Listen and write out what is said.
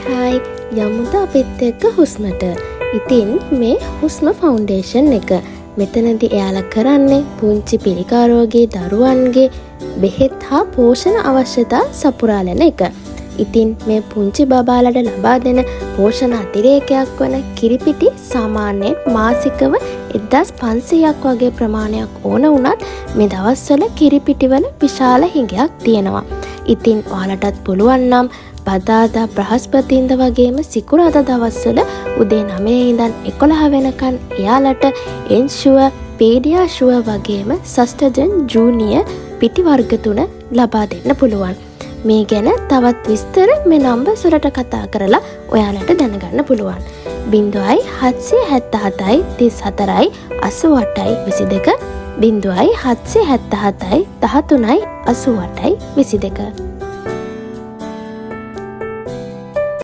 Hi යමුද අපිත් එක්ක හුස්මට. ඉතින් මේ හුස්ම ෆවුන්ඩේෂන් එක මෙතනදී එයාලා කරන්නේ පුංචි පිළිකාරෝගී දරුවන්ගේ බෙහෙත් හා පෝෂණ අවශ්‍යතා සපුරාලන එක. ඉතින් මේ පුංචි බබාලට ලබා දෙන පෝෂණ අතිරේකයක් වන කිරිපිටි සාමාන්‍යයෙන් මාසිකව 1500ක් වගේ ප්‍රමාණයක් ඕන වුණත් මේ දවස්වල කිරිපිටිවල විශාල හිඟයක් තියෙනවා. ඉතින් ඔයාලටත් පුළුවන් නම් බදාදා බ්‍රහස්පතින්ද වගේම සිකුරාදා දවස්වල උදේ 9 ඉඳන් 11 වෙනකන් එයාලට එන්ෂුවර් පීඩියාෂුවර් වගේම සස්ටජන් ජූනියර් පිටි වර්ග 3 ලබා දෙන්න පුළුවන්. මේ ගැන තවත් විස්තර මේ නම්බර්ස් වලට කතා කරලා ඔයාලට දැනගන්න පුළුවන්. 0777 34 88 22 0777 13 88 22